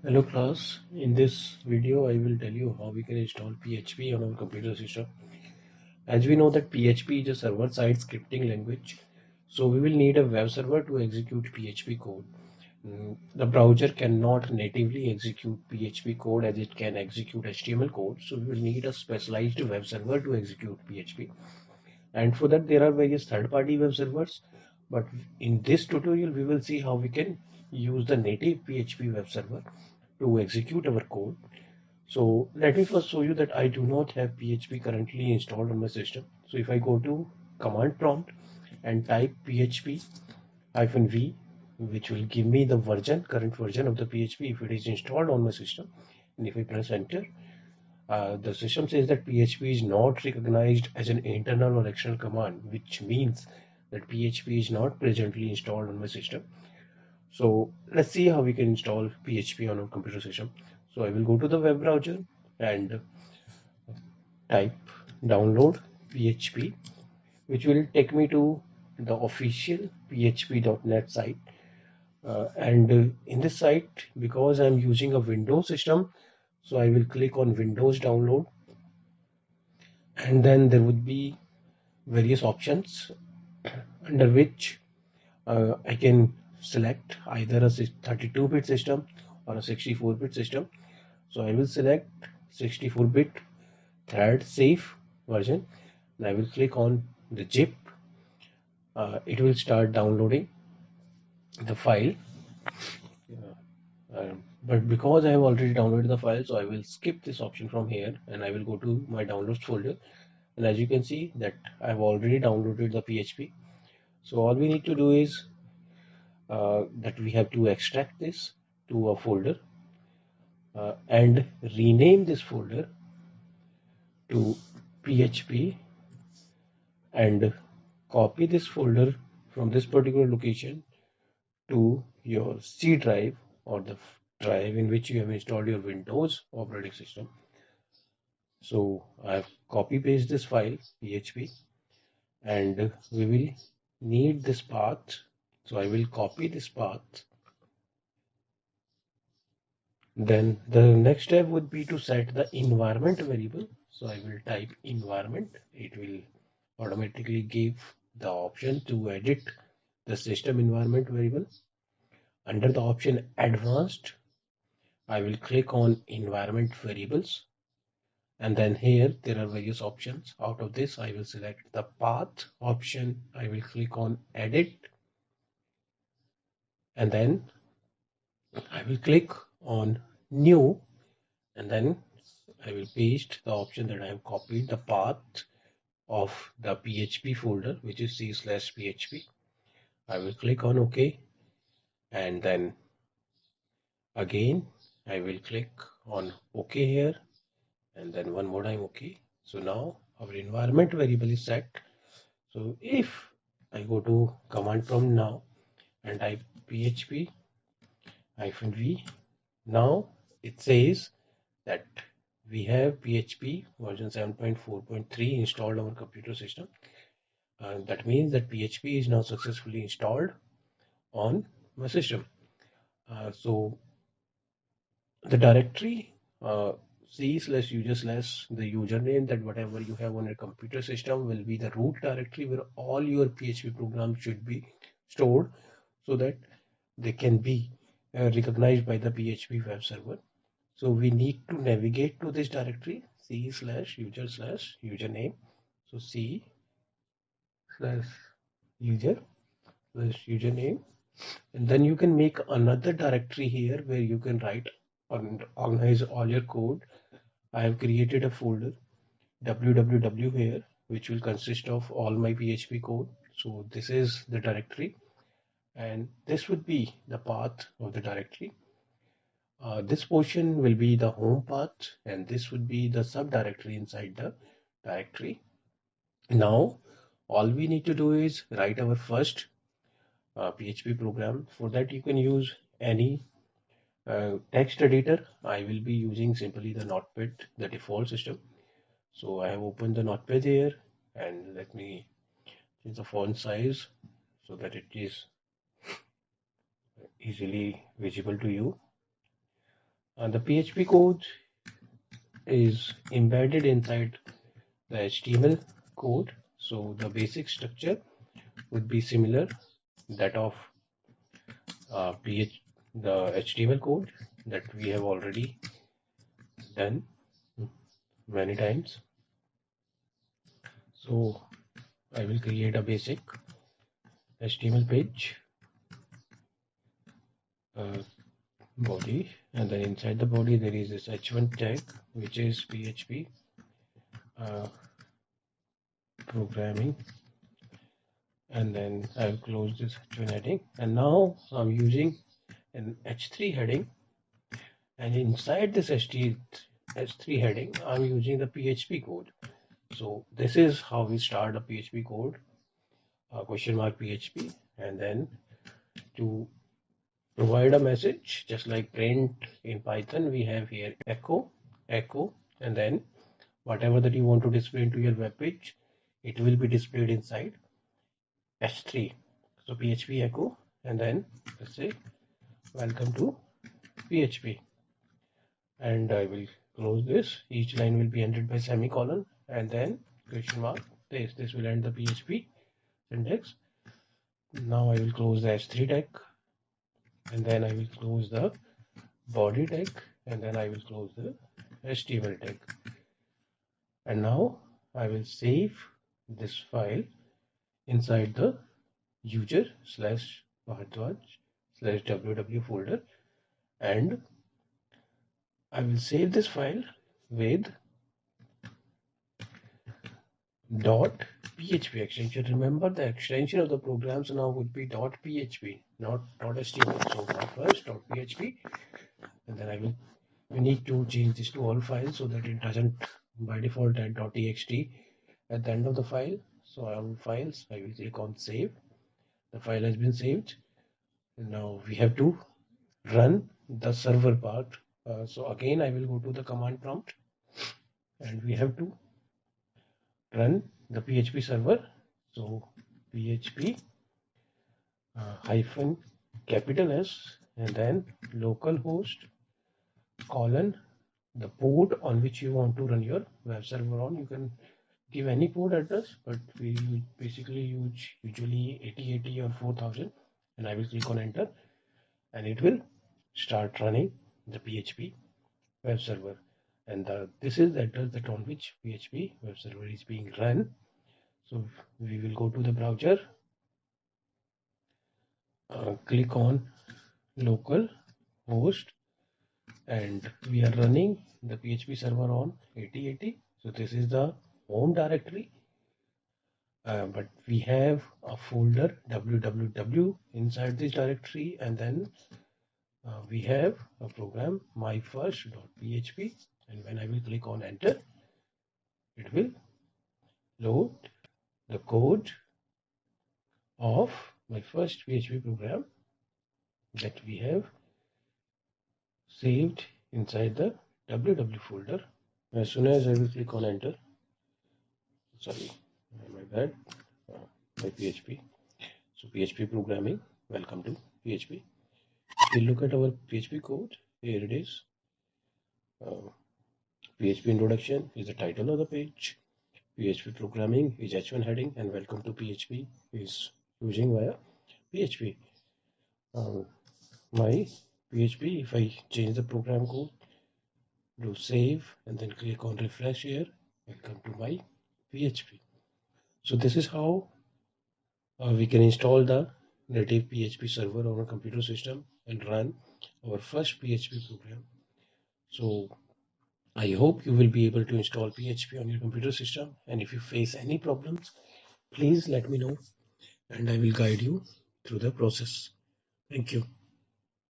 Hello class, in this video I will tell you how we can install PHP on our computer system. As we know that PHP is a server-side scripting language, so we will need a web server to execute PHP code. The browser cannot natively execute PHP code as it can execute HTML code, so we will need a specialized web server to execute PHP. And for that there are various third-party web servers, but in this tutorial we will see how we can use the native PHP web server to execute our code. So let me first show you that I do not have PHP currently installed on my system. So if I go to command prompt and type PHP -v, which will give me the current version of the PHP if it is installed on my system. And if I press enter, the system says that PHP is not recognized as an internal or external command, which means that PHP is not presently installed on my system. So let's see how we can install PHP on our computer system. So I will go to the web browser and type download PHP, which will take me to the official php.net site. And in this site, because I'm using a Windows system, so I will click on Windows download, and then there would be various options under which I can select either a 32-bit system or a 64-bit system. So I will select 64-bit thread safe version, and I will click on the zip. It will start downloading the file. But because I have already downloaded the file, so I will skip this option from here and I will go to my downloads folder. And as you can see that I've already downloaded the PHP. So all we need to do is that we have to extract this to a folder and rename this folder to PHP and copy this folder from this particular location to your C drive or the drive in which you have installed your Windows operating system. So I've copy paste this file PHP and we will need this path. So I will copy this path. Then the next step would be to set the environment variable. So I will type environment. It will automatically give the option to edit the system environment variable. Under the option advanced, I will click on environment variables, and then here there are various options. Out of this I will select the path option. I will click on edit, and then I will click on new, and then I will paste the option that I have copied, the path of the PHP folder, which is c/php. I will click on OK, and then again I will click on OK here, and then one more time OK. So now our environment variable is set. So if I go to command prompt now and type php -v, now it says that we have PHP version 7.4.3 installed on our computer system. That means that PHP is now successfully installed on my system. So the directory c/user/ the username, that whatever you have on your computer system will be the root directory where all your PHP programs should be stored so that they can be recognized by the PHP web server. So we need to navigate to this directory c/user/username. So c/user/username, and then you can make another directory here where you can write and organize all your code. I have created a folder www here, which will consist of all my PHP code. So this is the directory, and this would be the path of the directory. This portion will be the home path, and this would be the subdirectory inside the directory. Now, all we need to do is write our first PHP program. For that, you can use any text editor. I will be using simply the Notepad, the default system. So I have opened the Notepad here, and let me change the font size so that it is easily visible to you. The PHP code is embedded inside the HTML code. So the basic structure would be similar that of the HTML code that we have already done many times. So I will create a basic HTML page, body, and then inside the body there is this h1 tag which is PHP uh, programming, and then I'll close this h1 heading, and now I'm using an h3 heading, and inside this h3 heading I'm using the PHP code. So this is how we start a PHP code, question mark PHP, and then to provide a message just like print in Python, we have here echo, and then whatever that you want to display into your web page, it will be displayed inside h3. So PHP echo, and then let's say welcome to PHP, and I will close this. Each line will be ended by semicolon, and then question mark. This will end the PHP syntax. Now I will close the h3 tag, and then I will close the body tag, and then I will close the HTML tag. And now I will save this file inside the user slash Bharadwaj slash www folder, and I will save this file with .php extension. Remember, the extension of the programs now would be .php, not .html. So first .php, and then I will. We need to change this to all files so that it doesn't by default add .txt at the end of the file. So on files, I will click on save. The file has been saved. And now we have to run the server part. So again, I will go to the command prompt, and we have to run the PHP server. So PHP hyphen capital S, and then localhost colon the port on which you want to run your web server on. You can give any port address, but we basically use usually 8080 or 4000, and I will click on enter, and it will start running the PHP web server. And this is the address that on which PHP web server is being run. So we will go to the browser, click on local host, and we are running the PHP server on 8080. So this is the home directory, but we have a folder www inside this directory, and then we have a program myfirst.php, and when I will click on enter, it will load the code of my first PHP program that we have saved inside the www folder. As soon as I will click on enter, sorry, my bad, my PHP. So PHP programming, welcome to PHP. If you look at our PHP code, here it is. PHP introduction is the title of the page. PHP programming is h1 heading, and welcome to PHP is using via PHP. My PHP, if I change the program code, do save, and then click on refresh here, welcome to my PHP. So this is how we can install the native PHP server on a computer system and run our first PHP program. So I hope you will be able to install PHP on your computer system, and if you face any problems, please let me know, and I will guide you through the process. Thank you.